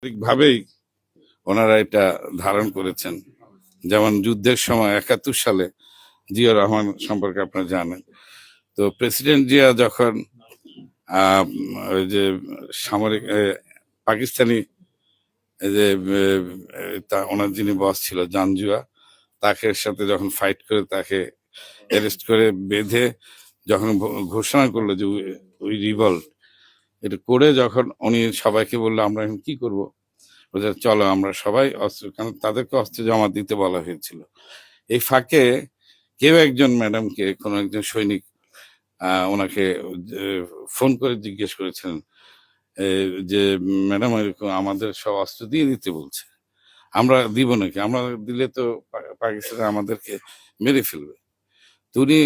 ভাবেই ওনারা এটা ধারণ করেছেন। যেমন যুদ্ধের সময় ৭১ সালে জিয়া রহমান সম্পর্কে আপনারা জানেন। তো প্রেসিডেন্ট জিয়া যখন ওই যে সামরিক পাকিস্তানি এই যে ওনার যিনি বস ছিল জানজুয়া, তাকে সাথে যখন ফাইট করে তাকে অ্যারেস্ট করে বেঁধে যখন ঘোষণা করলো যে উই রিভল্ট, এটা করে যখন উনি সবাইকে বললো আমরা এখন কি করবো, বলছে চলো আমরা সবাই অস্ত্র, কারণ তাদেরকে অস্ত্র জমা দিতে বলা হয়েছিল। এই ফাঁকে কেউ একজন ম্যাডামকে, কোনো একজন সৈনিক ওনাকে ফোন করে জিজ্ঞেস করেছেন যে ম্যাডাম এরকম আমাদের সব অস্ত্র দিয়ে দিতে বলছে, আমরা দিব নাকি, আমরা দিলে তো পাকিস্তান আমাদেরকে মেরে ফেলবে। তো উনি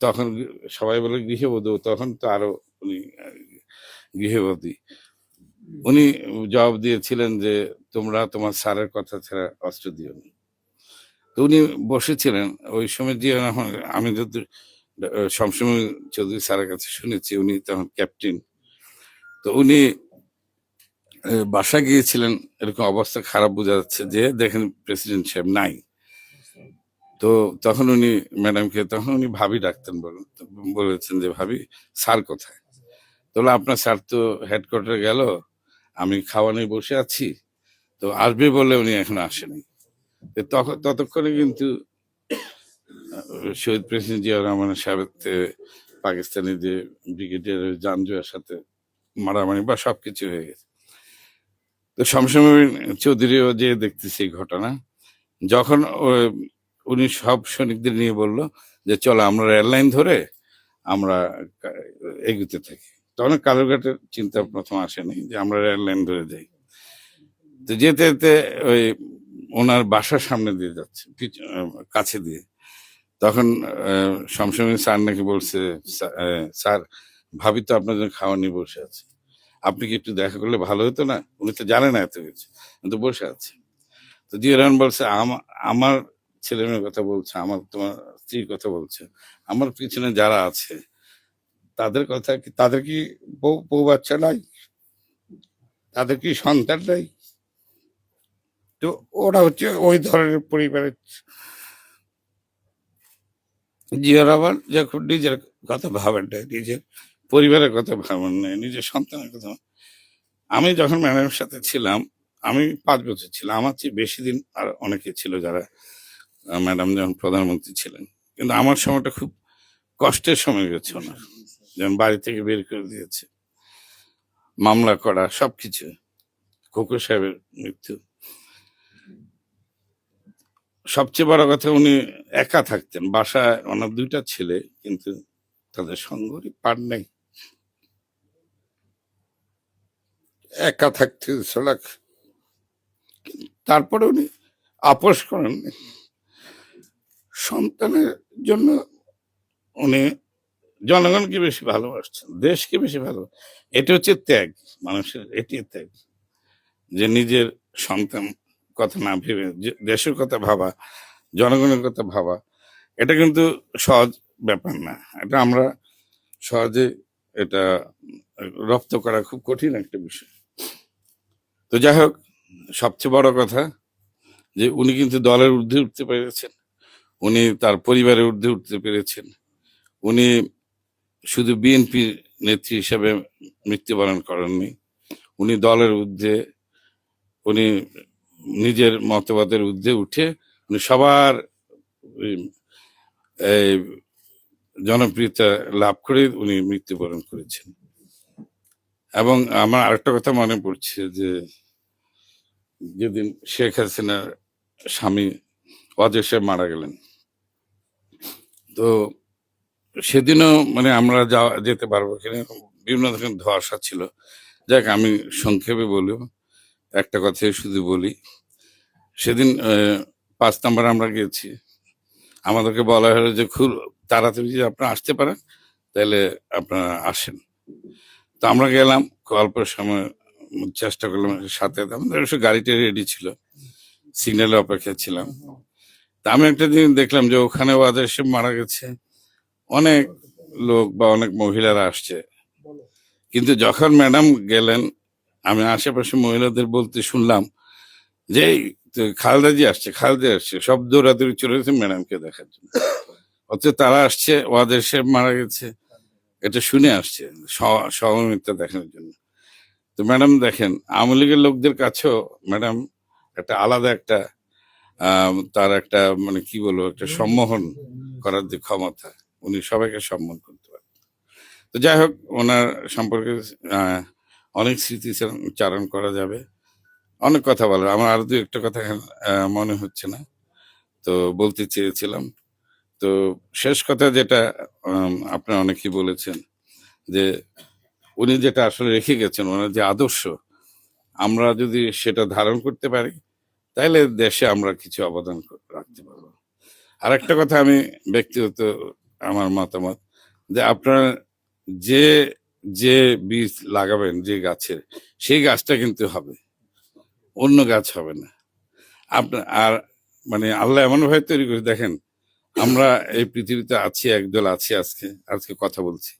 তখন সবাই বলে গৃহবধূ, তখন তো আরো উনি গৃহবতী, উনি জবাব দিয়েছিলেন যে তোমরা তোমার স্যারের কথা ছাড়া অস্ত্র দিও না। তো উনি বসেছিলেন ওই সময় দিয়ে, আমি যদি শমসুমী চৌধুরী স্যারের কাছে শুনেছি, উনি তখন ক্যাপ্টেন। তো উনি বাসা গিয়েছিলেন, এরকম অবস্থা খারাপ বোঝা যাচ্ছে যে দেখেন প্রেসিডেন্ট সাহেব নাই। তো তখন উনি ম্যাডামকে, তখন উনি ভাবি ডাকতেন, বলেছেন যে ভাবি স্যার কোথায়? তাহলে আপনার স্যার তো হেডকোয়ার্টারে গেল, আমি খাওয়া নিয়ে বসে আছি, তো আসবে বলে উনি এখন আসেনি। তখন ততক্ষণে কিন্তু শহীদ প্রেসিডেন্ট জিয়া রহমানের সাথে পাকিস্তানি যে ব্রিগেডিয়ার জানজুয়ার সাথে মারামারি বা সবকিছু হয়ে গেছে। তো শমসুমী চৌধুরীও যে দেখতেছি এই ঘটনা, যখন উনি সব সৈনিকদের নিয়ে বলল যে চলো আমরা রেল লাইন ধরে আমরা এগুতে থাকি, তখন কালুরঘাটের চিন্তা প্রথম আসেনি যে আমরা রেল লাইন ধরে যাই। তো যেতে যেতে ওই ওনার বাসার সামনে দিয়ে যাচ্ছে, কাছে দিয়ে, তখন শমসুমী স্যার নাকি বলছে স্যার ভাবি তো আপনার জন্য খাওয়া নিয়ে বসে আছে, আপনি কি একটু দেখা করলে ভালো হতো না? উনি তো জানে না এত কিছু, কিন্তু বসে আছে। তো জিয়া রহমান বলছে আমার ছেলে মেয়ের কথা বলছে, আমার তোমার স্ত্রীর কথা বলছে, আমার পিছনে যারা আছে তাদের কথা কি, তাদের কি বউ বাচ্চা নাই, তাদের কি সন্তান নাই? তো ওরা হচ্ছে ওই ধরনের পরিবারের। জিয়া রহমান যখন নিজের কথা ভাবেন নাই, নিজের পরিবারের কথা ভাবেন নাই, নিজের সন্তানের কথা। আমি যখন ম্যাডামের সাথে ছিলাম, আমি 5 বছর ছিলাম, আমার চেয়ে বেশি দিন আর অনেকে ছিল যারা ম্যাডাম যখন প্রধানমন্ত্রী ছিলেন, কিন্তু আমার সময়টা খুব কষ্টের সময় গেছে ওনার, যেমন বাড়ি থেকে বের করে দিয়েছে, মামলা করা, সবকিছু, খোকর সাহেবের মৃত্যু। সবচেয়ে বড় কথা উনি একা থাকতেন বাসায়, ওনার 2টা ছেলে, কিন্তু তাদের সঙ্গরই পার নেই, একা থাকতে ছলাক। তারপরে উনি আপোষ করেন সন্তানের জন্য, উনি জনগণকে বেশি ভালোবাসছেন, দেশকে বেশি ভালো। এটা হচ্ছে ত্যাগ, মানুষের এটি ত্যাগ, যে নিজের সন্তান কথা না ভেবে দেশের কথা ভাবা, জনগণের কথা ভাবা। এটা কিন্তু সহজ ব্যাপার না, এটা আমরা সহজে এটা রপ্ত করা খুব কঠিন একটা বিষয়। তো যাই হোক, সবচেয়ে বড় কথা যে উনি কিন্তু দলের ঊর্ধ্বে উঠতে পেরেছেন, উনি তার পরিবারের ঊর্ধ্বে উঠতে পেরেছেন। উনি শুধু বিএনপি নেত্রী হিসেবে মৃত্যুবরণ করেননি, উনি দলের ঊর্ধ্বে, উনি নিজের মতবাদের ঊর্ধ্বে উঠে উনি সবার জনপ্রিয়তা লাভ করে উনি মৃত্যুবরণ করেছেন। এবং আমার আরেকটা কথা মনে পড়ছে যে যেদিন শেখ হাসিনার স্বামী ওয়াজেদ সাহেব মারা গেলেন, তো সেদিনও মানে আমরা যেতে পারবো কিনা বিভিন্ন ধরনের ধোঁয়াশা ছিল। যাক, আমি সংক্ষেপে বলব, একটা কথাই শুধু বলি, সেদিন 5 নম্বর আমরা গেছি, আমাদেরকে বলা হলো যে খুব তাড়াতাড়ি যদি আপনারা আসতে পারেন তাহলে আপনারা আসেন। তো আমরা গেলাম, অল্প সময় চেষ্টা করলাম সাথে, আমাদের অবশ্য গাড়িটা রেডি ছিল, সিগন্যালের অপেক্ষা ছিলাম। তা আমি একটা জিনিস দেখলাম যে ওখানে ওয়াজেদ সাহেব মারা গেছে, অনেক লোক বা অনেক মহিলারা আসছে, কিন্তু যখন ম্যাডাম গেলেন আমি আশেপাশে মহিলাদের বলতে শুনলাম যে এই তো খালেদা জি আসছে, খালেদা আসছে, সব দৌড়াদৌড়ি চলে গেছে ম্যাডামকে দেখার জন্য। অথচ তারা আসছে, ওয়াদের সাহেব মারা গেছে, এটা শুনে আসছে সহমর্মিতা দেখানোর জন্য। তো ম্যাডাম দেখেন, আওয়ামী লীগের লোকদের কাছেও ম্যাডাম একটা আলাদা একটা তার একটা মানে কি বলবো, একটা সম্মোহন করার যে ক্ষমতা, উনি সবাইকে সম্মান করতে পারেন। তো যাই হোক, ওনার সম্পর্কে অনেক স্মৃতি চারণ করা যাবে, অনেক কথা বলার। আমার আরো দু একটা কথা এখন, মনে হচ্ছে না, তো বলতে চেয়েছিলাম। তো শেষ কথা যেটা, আপনারা অনেকেই বলেছেন যে উনি যেটা আসলে রেখে গেছেন, ওনার যে আদর্শ, আমরা যদি সেটা ধারণ করতে পারি তাহলে দেশে আমরা কিছু অবদান রাখতে পারবো। আর একটা কথা আমি ব্যক্তিগত আমার মতামত, যে আপনারা যে যে বীজ লাগাবেন যে গাছের, সেই গাছটা কিন্তু হবে, অন্য গাছ হবে না। আপনার আর মানে আল্লাহ এমন ভাবে তৈরি করে, দেখেন আমরা এই পৃথিবীতে আছি, একদল আছি, আজকে আজকে কথা বলছি,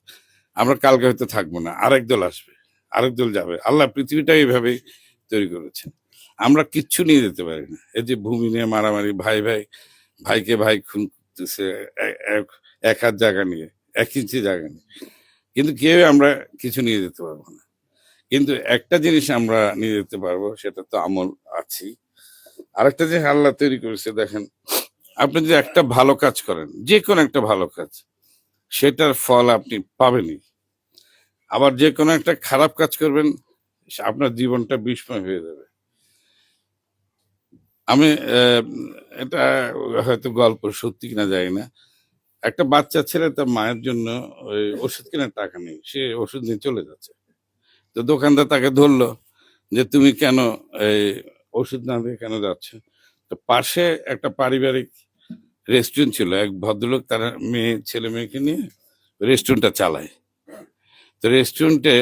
আমরা কালকে হয়তো থাকবো না, আরেক দল আসবে, আরেক দল যাবে। আল্লাহ পৃথিবীটা এইভাবেই তৈরি করেছেন। আমরা কিচ্ছু নিয়ে যেতে পারি না। এই যে ভূমি নিয়ে মারামারি, ভাই ভাই ভাইকে ভাই খুন করতেছে, এক হাত জায়গা নিয়ে, 1 ইঞ্চি জায়গা নিয়ে, কিন্তু কেউ আমরা কিছু নিয়ে যেতে পারবো না। কিন্তু একটা জিনিস আমরা নিয়ে যেতে পারবো, সেটা তো আমল আছি। আরেকটা যে আল্লাহ তৈরি করেছে, দেখেন আপনি যদি একটা ভালো কাজ করেন, যে কোনো একটা ভালো কাজ, সেটার ফল আপনি পাবেনই। আবার যে কোনো একটা খারাপ কাজ করবেন, আপনার জীবনটা বিস্ময় হয়ে যাবে। আমি এটা হয়তো গল্প, সত্যি কিনা জানি না, একটা বাচ্চা ছেলে তার মায়ের জন্য ওই ওষুধ কেনার টাকা নেই, সে ওষুধ নিয়ে চলে যাচ্ছে। তো দোকানদার তাকে ধরলো যে তুমি কেন এই ওষুধ না দিয়ে কেন যাচ্ছ? তো পাশে একটা পারিবারিক রেস্টুরেন্ট ছিল, এক ভদ্রলোক তার ছেলে মেয়েকে নিয়ে রেস্টুরেন্টটা চালায়। তো রেস্টুরেন্টে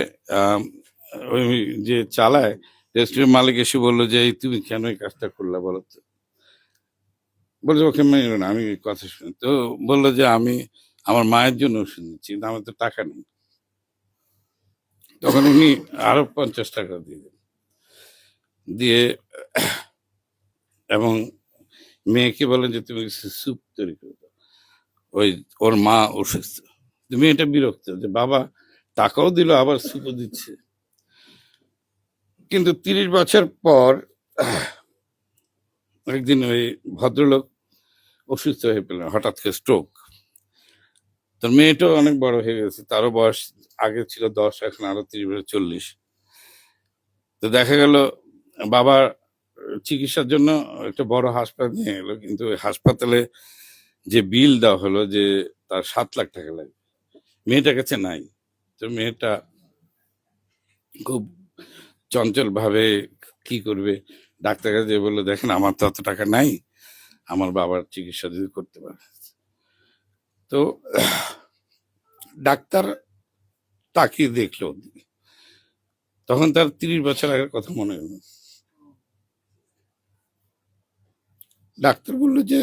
ওই যে চালায়, রেস্টুরেন্ট মালিক এসে বললো যে এই তুমি কেন এই কাজটা করলা বলো তো? বলছে ওকে মেনে না, আমি কথা শুনি। তো বললো যে আমি আমার মায়ের জন্য ওষুধ নিচ্ছি, কিন্তু আমার তো টাকা নেই। তখন উনি আরো 50 টাকা দিয়ে দেন, দিয়ে এবং মেয়েকে বলেন যে তুমি স্যুপ তৈরি করে দাও। ওই ওর মা অসুস্থ, তুমি এটা বিরক্ত যে বাবা টাকাও দিল আবার স্যুপও দিচ্ছে। কিন্তু 30 বছর পর একদিন ওই ভদ্রলোক অসুস্থ হয়ে পেলেন, হঠাৎ করে স্ট্রোক। তোর মেয়েটাও অনেক বড় হয়ে গেছে, তারও বয়স আগে ছিল 10, এখন আরো 30 বছর 40। তো দেখা গেল বাবার চিকিৎসার জন্য একটা বড় হাসপাতাল নিয়ে গেলো, কিন্তু ওই হাসপাতালে যে বিল দেওয়া হলো যে তার 7 লাখ টাকা লাগবে, মেয়েটার কাছে নাই। তো মেয়েটা খুব চঞ্চল ভাবে কি করবে, ডাক্তার কাছে বললো দেখেন আমার তো অত টাকা নাই, আমার বাবার চিকিৎসা যদি করতে পারে। তো ডাক্তার তাকিয়ে দেখলো, তখন তার 30 বছর আগের কথা মনে হলো। ডাক্তার বললো যে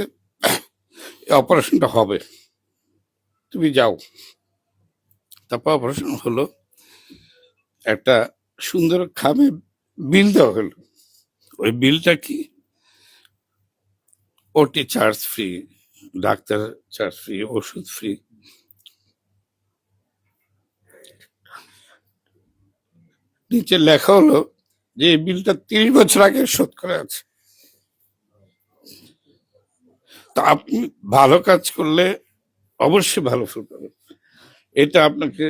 অপারেশনটা হবে, তুমি যাও। তারপর অপারেশন হলো, একটা সুন্দর খামে বিল দেওয়া হলো। ওই বিলটা কি, ওটি charge free, doctor charge free, ওষুধ ফ্রি। নিচে লেখা হলো যে এই বিলটা 30 বছর আগে শোধ করা আছে। তা আপনি ভালো কাজ করলে অবশ্যই ভালো ফল পাবেন, এটা আপনাকে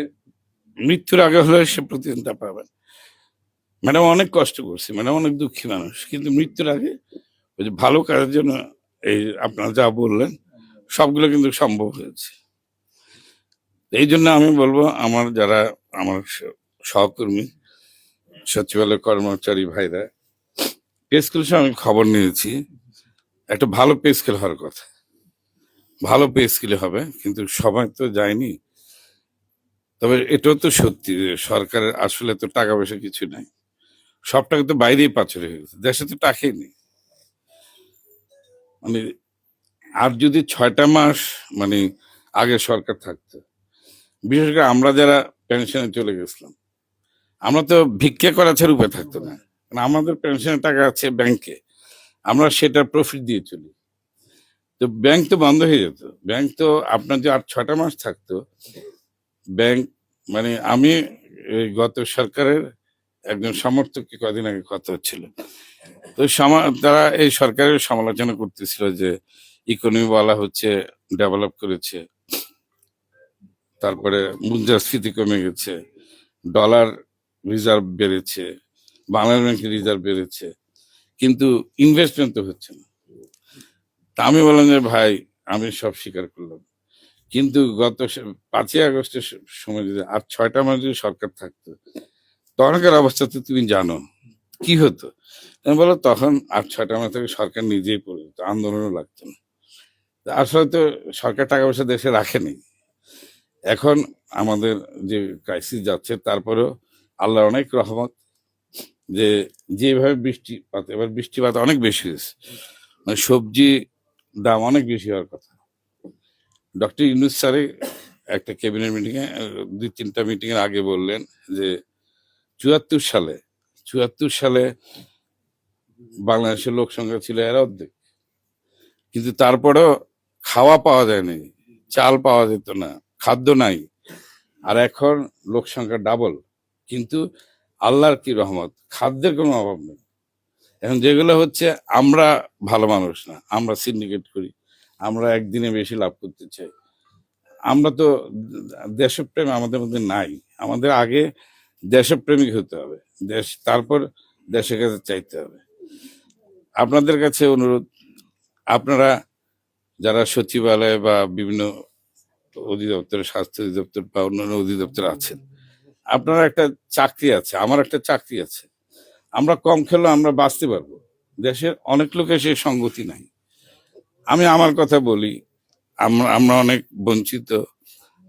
মৃত্যুর আগে হলে সে প্রতিদিনটা পাবেন। ম্যাডাম অনেক কষ্ট করছে, ম্যাডাম অনেক দুঃখী মানুষ, কিন্তু মৃত্যুর আগে ওই যে ভালো কাজের জন্য এই আপনারা যা বললেন সবগুলো কিন্তু সম্ভব হয়েছে। এই জন্য আমি বলবো আমার যারা আমার সহকর্মী, সচিবালয় কর্মচারী ভাইরা, পে স্কেল আমি খবর নিয়েছি, একটা ভালো পে স্কেল হওয়ার কথা, ভালো পে স্কেলে হবে, কিন্তু সবাই তো যায়নি। তবে এটাও তো সত্যি যে সরকারের আসলে তো টাকা পয়সা কিছু নাই, সব টাকা তো বাইরেই পাচার হয়ে গেছে, দেশে তো টাকাই নেই। মানে আর যদি 6টা মাস মানে আগে সরকার থাকতো, বিশেষ করে আমরা যারা পেনশনে চলে গেছিলাম, আমরা তো ভিক্ষা করা ছাড়া উপায় থাকতো না, কারণ আমাদের পেনশনের টাকা আছে ব্যাংকে, আমরা সেটা প্রফিট দিয়ে চলি। তো ব্যাংক তো বন্ধ হয়ে যেত, ব্যাংক তো আপনার যে 8-6টা মাস থাকতো ব্যাংক। মানে আমি এই গত সরকারের একজন সমর্থককে কদিন আগে কথা হচ্ছিল, তো তারা এই সরকারের সমালোচনা করতেছিল যে ইকোনমি বলা হচ্ছে ডেভেলপ করেছে, তারপরে মুদ্রাস্ফীতি কমে গেছে, ডলার রিজার্ভ বেড়েছে, বাংলাদেশ ব্যাংকের রিজার্ভ বেড়েছে, কিন্তু ইনভেস্টমেন্ট তো হচ্ছে না। তা আমি বললাম যে ভাই, আমি সব স্বীকার করলাম, কিন্তু গত 5ই আগস্টের সময় যদি আর 6টা মাস যদি সরকার থাকতো, তখনকার অবস্থা তো তুমি জানো কি হতো। আমি বলো তখন 8-6টা মাস থেকে সরকার নিজেই পড়ে যেত, আন্দোলনও লাগতো না। তা আসলে তো সরকার টাকা পয়সা দেশে রাখেনি। এখন আমাদের যে ক্রাইসিস যাচ্ছে, তারপরেও আল্লাহর অনেক রহমত যে যেভাবে বৃষ্টিপাত, এবার বৃষ্টিপাত অনেক বেশি হয়েছে, মানে সবজি দাম অনেক বেশি হওয়ার কথা। ডক্টর ইউনূস স্যারে একটা ক্যাবিনেট মিটিং এ 2-3টা মিটিং এর আগে বললেন যে 74 সালে 74 সালে বাংলাদেশের লোক সংখ্যা ছিল এর অর্ধেক, কিন্তু তারপরেও খাওয়া পাওয়া যায়নি, চাল পাওয়া যেত না, খাদ্য নাই। আর এখন লোক সংখ্যা ডাবল, কিন্তু আল্লাহর কি রহমত, খাদ্যের কোনো অভাব নেই। এখন যেগুলো হচ্ছে, আমরা ভালো মানুষ না, আমরা সিন্ডিকেট করি, আমরা একদিনে বেশি লাভ করতে চাই। আমরা তো দেশপ্রেম আমাদের মধ্যে নাই। আমাদের আগে দেশপ্রেমিক হতে হবে, দেশ, তারপর দেশের কাছে চাইতে হবে। আপনাদের কাছে অনুরোধ, আপনারা যারা সচিবালয় বা বিভিন্ন অধিদপ্তর, স্বাস্থ্য অধিদপ্তর বা অন্যান্য অধিদপ্তর আছেন, আপনারা একটা চাকরি আছে, আমার একটা চাকরি আছে, আমরা কম খেলেও আমরা বাঁচতে পারবো। দেশের অনেক লোকের সেই সঙ্গতি নাই। আমি আমার কথা বলি, আমরা আমরা অনেক বঞ্চিত,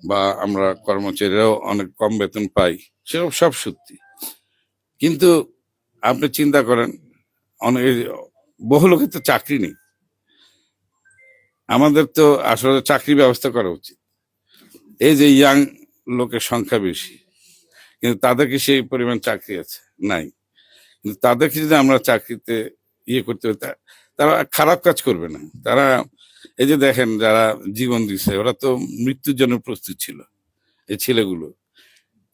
বা আমরা কর্মচারীরাও অনেক কম বেতন পাই, সেসব সব সত্যি। কিন্তু আপনি চিন্তা করেন, অনেক বহু লোকের তো চাকরি নেই। আমাদের তো আসলে চাকরি ব্যবস্থা করা উচিত। এই যে ইয়াং লোকের সংখ্যা বেশি, কিন্তু তাদেরকে সেই পরিমাণ চাকরি আছে নাই। কিন্তু তাদেরকে যদি আমরা চাকরিতে ইয়ে করতে হবে, তারা খারাপ কাজ করবে না। তারা, এই যে দেখেন যারা জীবন দিছে, ওরা তো মৃত্যুর জন্য প্রস্তুত ছিল, এই ছেলেগুলো।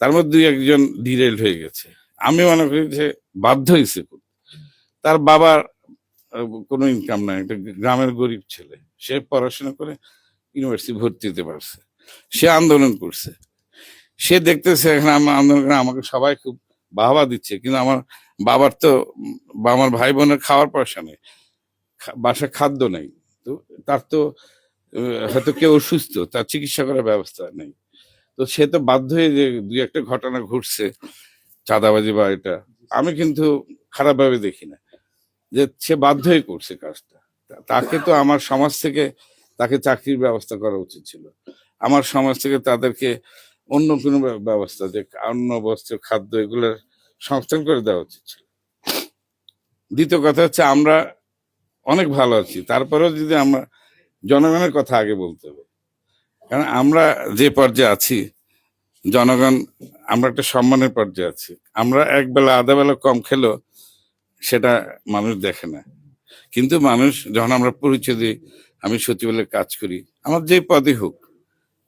তার মধ্যে 2-1জন ডিরেল হয়ে গেছে। আমি মনে করি যে বাধ্য হয়েছে, তার বাবার কোনো ইনকাম নাই, একটা গ্রামের গরিব ছেলে, সে পড়াশোনা করে ইউনিভার্সিটি ভর্তি হতে পারছে, সে আন্দোলন করছে, সে দেখতেছে এখানে আমার আন্দোলন করে আমাকে সবাই খুব বাহবা দিচ্ছে, কিন্তু আমার বাবার তো বা আমার ভাই বোনের খাওয়ার পয়সা নেই, বাসায় খাদ্য নেই। তো তার তো হয়তো কেউ অসুস্থ, তার চিকিৎসা করার ব্যবস্থা নেই। তো সে তো বাধ্য হয়ে, যে 2-1টা ঘটনা ঘটছে চাঁদাবাজি বা এটা, আমি কিন্তু খারাপ ভাবে দেখি না, যে সে বাধ্য হয়ে করছে কাজটা। তাকে তো আমার সমাজ থেকে তাকে চাকরির ব্যবস্থা করা উচিত ছিল। আমার সমাজ থেকে তাদেরকে অন্য কোনো ব্যবস্থা, যে অন্ন বস্ত্র খাদ্য এগুলোর সংস্থান করে দেওয়া উচিত ছিল। দ্বিতীয় কথা হচ্ছে, আমরা অনেক ভালো আছি, তারপরেও যদি আমরা জনগণের কথা আগে বলতে হবে, কারণ আমরা যে পর্যায়ে আছি, জনগণ, আমরা একটা সম্মানের পর্যায়ে আছি। আমরা একবেলা আধা বেলা কম খেলেও সেটা মানুষ দেখে না, কিন্তু মানুষ যখন আমরা পরিচয় দিই, আমি সচিবালয়ে কাজ করি, আমার যে পদই হোক,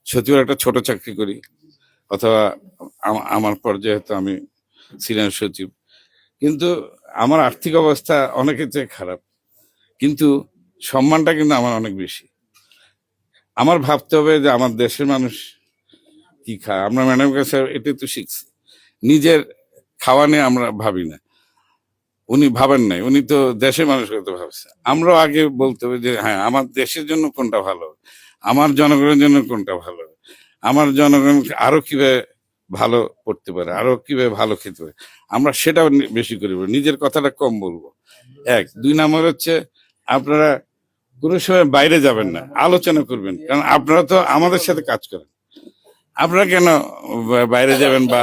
সচিবালয় একটা ছোট চাকরি করি, অথবা আমার পর্যায়ে তো আমি সিনিয়র সচিব, কিন্তু আমার আর্থিক অবস্থা অনেকের চেয়ে খারাপ, কিন্তু সম্মানটা কিন্তু আমার অনেক বেশি। আমার ভাবতে হবে যে আমার দেশের মানুষ কি খায়। আমরা ম্যাডাম কাছে এটাই তো শিখছি, নিজের খাওয়া নিয়ে আমরা ভাবি না, উনি ভাবেন নাই, উনি তো দেশের মানুষের কথা ভাবছে। আমরাও আগে বলতে হবে যে হ্যাঁ, আমার দেশের জন্য কোনটা ভালো হবে, আমার জনগণের জন্য কোনটা ভালো হবে, আমার জনগণ আরো কিভাবে ভালো করতে পারে, আরো কিভাবে ভালো খেতে পারে, আমরা সেটাও বেশি করে বলবো, নিজের কথাটা কম বলবো। 1, 2 নম্বর হচ্ছে, আপনারা কোনো সময় বাইরে যাবেন না, আলোচনা করবেন, কারণ আপনারা তো আমাদের সাথে কাজ করেন। আপনারা কেন বাইরে যাবেন বা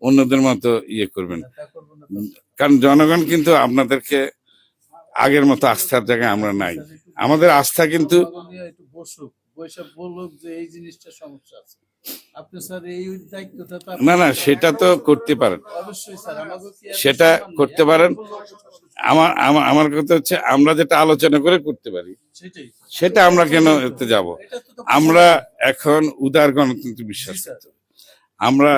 অন্যদের মতো ইয়ে করবেন? কারণ জনগণ কিন্তু আপনাদেরকে আগের মতো আস্থার জায়গায় আমরা নাই। আমাদের আস্থা কিন্তু, একটু বসুক, বসে বলুক যে এই জিনিসটা সমস্যা আছে। আপনি স্যার এই দায়িত্বটা তো না না, সেটা তো করতে পারেন, অবশ্যই স্যার আমাকে কি সেটা করতে পারেন। আমার আমার আমার কথা হচ্ছে আমরা যেটা আলোচনা করে করতে পারি সেটাই সেটা আমরা কেন এতে যাব। এটা তো আমরা এখন উদার গণতন্ত্রে বিশ্বাস জি, স্যার। করতে হবে। আমরা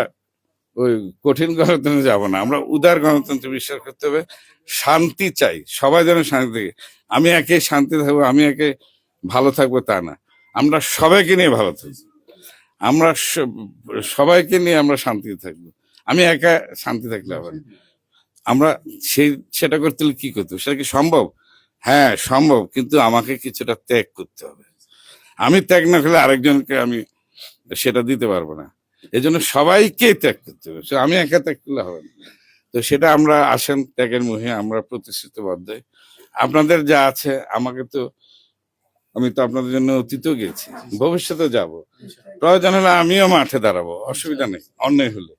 ওই কঠিন গণতন্ত্রে যাব না, আমরা উদার গণতন্ত্রে বিশ্বাস করতে হবে। শান্তি চাই, সবাই যেন শান্তি থাকে। আমি একে শান্তি থাকবো, আমি একে ভালো থাকবো তা না, আমরা সবাইকে নিয়ে ভালো থাকবো। আমরা সবাইকে নিয়ে আমরা শান্তিতে থাকবো। আমি একা শান্তি থাকলে হবে না। আমরা সেটা করতে হলে কি করতে হবে? সেটা কি সম্ভব? হ্যাঁ সম্ভব, কিন্তু আমাকে কিছুটা ত্যাগ করতে হবে। আমি ত্যাগ না করলে আরেকজনকে আমি সেটা দিতে পারবো না। এই জন্য সবাইকে ত্যাগ করতে হবে, আমি একা ত্যাগ করলে হবে না। তো সেটা আমরা আসেন ত্যাগের মুহে আমরা প্রতিশ্রুতিবদ্ধ। আপনাদের যা আছে আমাকে তো, আমি তো আপনাদের জন্য অতীতও গেছি, ভবিষ্যতে যাব, প্রয়োজন হলে আমিও মাঠে দাঁড়াবো, অসুবিধা নেই অন্যায় হলে।